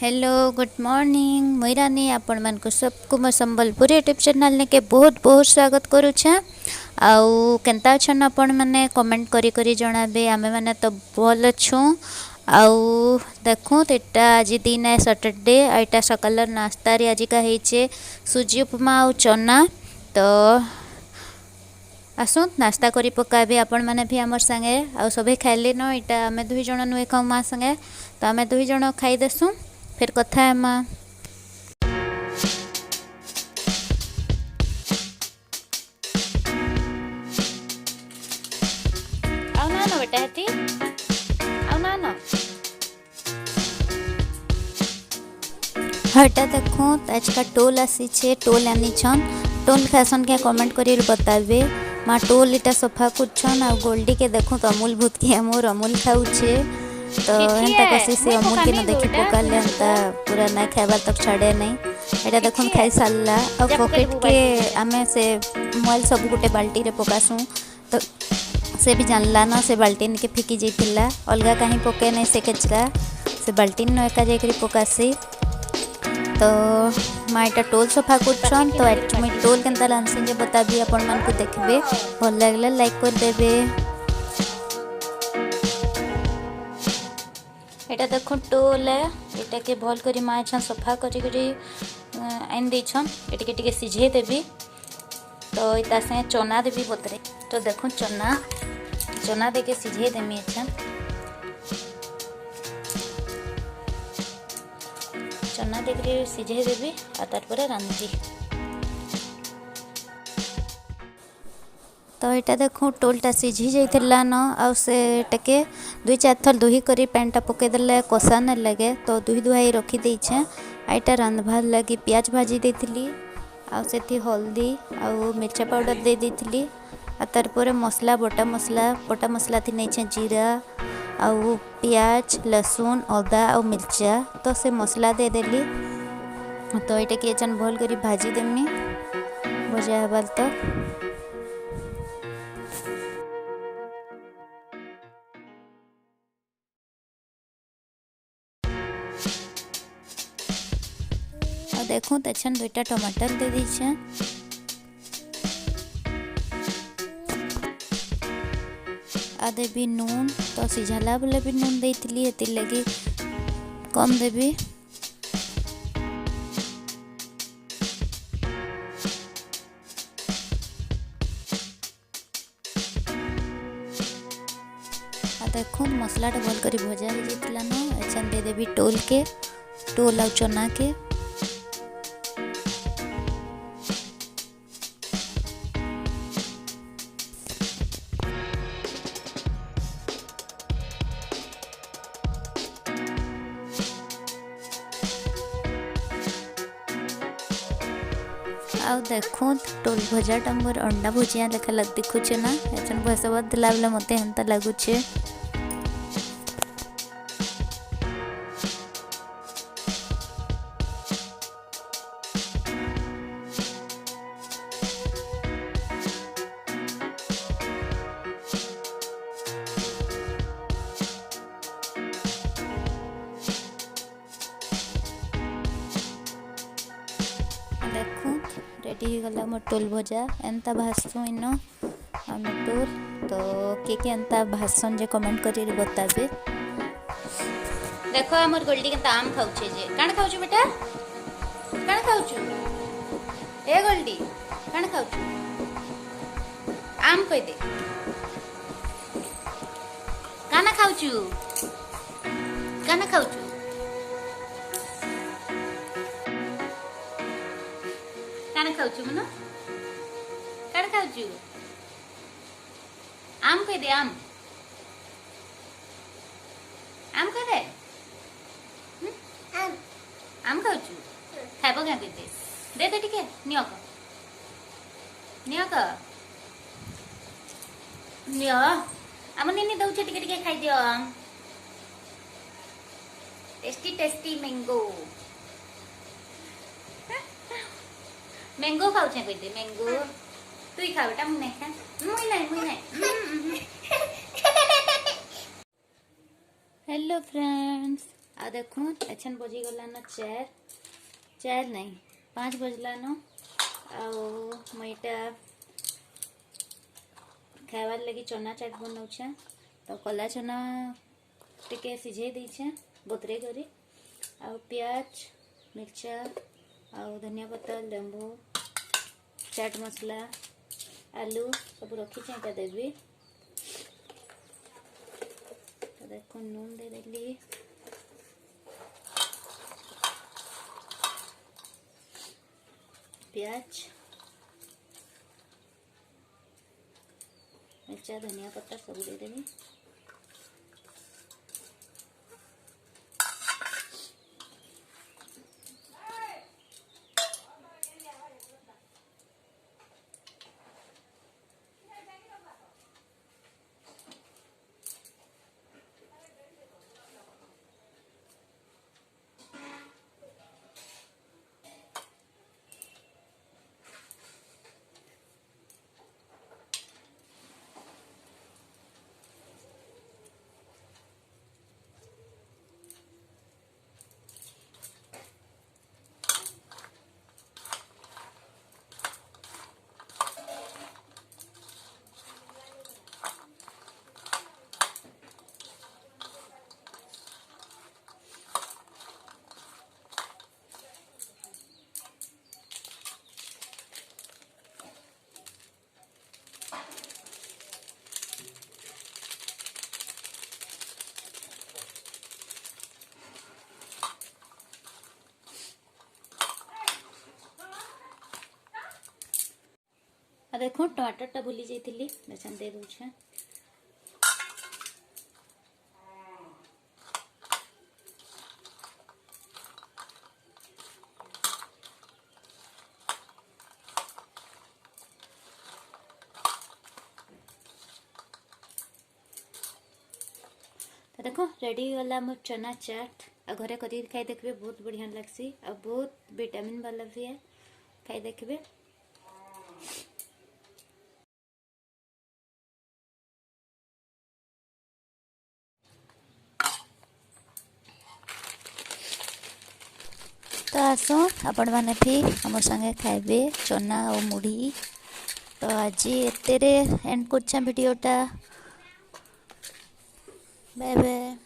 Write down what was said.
Hello good morning मुईरानी आपण मान को सबको मो संबलपुर यूट्यूब चैनल ने के बहुत बहुत स्वागत करुछे। आउ केनता छन आपण माने कमेंट करी करी जणाबे आमे माने तो भल छु। आउ देखो एटा आज दिन है सैटरडे एटा सकाल नाश्ता रे आज का हेचे सुजी उपमा और चना। तो आसु नाश्ता करी पकाबे आपण माने भी हमर संगे आ सभे खाइले न एटा आमे दुई जण नुए खाऊ मा संगे तो आमे दुई जण खाई देसु फिर कथा है माँ। आओ ना ना बेटा हती आओ ना ना हटा देखो आज का टोल आसी छे टोल आनी छन टोल फैशन के कमेंट करी बताबे माँ टोल इटा सफा कुछन आ गोल्डी के देखो तो अमूल भूत के मोर अमूल खाऊछे तो एंता कसी से अमूल के न देखी पकाले एंता पूरा नहीं खाइबा तक छाड़े नहीं एटा देखो खाई सारला और पॉकेट के आमे से मोबाइल सब गोटे बाल्टी रे पकासु तो से भी जानला ना से बाल्टी के फिकी जाइतिला अलगा कहीं पके नहीं से केचका से बाल्टी न एका जाकरी पकासी। तो माँ एटा टोल सफा करछन तो एटमी टोल केनता लानसिन जे बताबी आपण मन को देखबे भल लागले लाइक कर देबे। एटा देखो टोल है एटा के भल करी माँ छन सफा करी करी आइन दे छन एटा के टिके सिझे देबी तो इता से चना देबी बतरे तो देखो चना चना दे के सिझे देमी छन चना दे के सिझे देबी आ तार पर रांधी तो यहाँ देखो टोलटा सिझी जाइला न आ से टेके दुई चार थर दुही करी पैनटा पकईदे कषा नहीं लगे तो दुही दुहाई रखी आईटा रांधबार लगी प्याज भाजी देती आती हल्दी आउ मिर्चा पाउडर दे देती तार मसला बटा मसला थी नहीं जीरा आउ प्याज लहसुन अदा और मिर्चा तो से मसला दे देली तो ये किए चन भल करी भाजी देमी भजा हबार तो देखो तछन दुईटा टमाटर दे दीछे आ देवी नून तो सिझाला बेले भी नून देती एति लगी कम देवी आ देखो मसलाटा भल करी भजा हो जाइतिला न अच्छा दे देवी टोल के टोल आ चना के आउ देखो टोल भजाटा मोर अंडा भुजिया लेखा लग दिखुचे ना एचन भसा बदला बेले मते हेंता लागुचे। देखो रेडी हो गला मोर टोल भजा एंता भासु इन आम टोल तो के एंता भाषण जे कमेंट करी बताबे। देखो हमर गोल्डी के आम खाउछे जे काण खाउछु बेटा काण खाउछु ए गोल्डी काण खाउछु आम कह दे काना खाउछु काना खाउछु काना खाउछु मनो काना खाउछु आम कह दे आम आम कह दे आम खाउछु खाइबो क्या दे दे टिके नियक नियक निय आम निनी दउछे टिके टिके खाइ दियो टेस्टी टेस्टी मैंगो मैंगो खाऊ छे कहते मैंगो तू ही खा बेटा मुई नहीं खा मुई नहीं हेलो फ्रेंड्स आ देखो एछन बजी गला न 4 नहीं 5 बजला न मुईटा खाइबार लगी चना चाट बनाऊे। तो कला चना टिके सिझे दीछे बतरे करी आ प्याज मिर्चा आ धनिया पत्ता लेंबू चाट मसला आलू सब रखी देवी। तो देखो नून दे देली प्याज मिर्चा धनिया पत्ता सब दे देवी। आ देखो टमाटर टा भूली जाइली बेसन दे दूचे। तो देखो रेडी वाला मोर चना चाट आ घरे करी खाई देखबे बहुत बढ़िया लगसी आ बहुत विटामिन वाला भी है खाई देखबे। तो आसो आपण मैंने भी आम संगे खाइबे चना और मुढ़ी। तो आज एतेरे एंड कर वीडियोटा बाय बाय।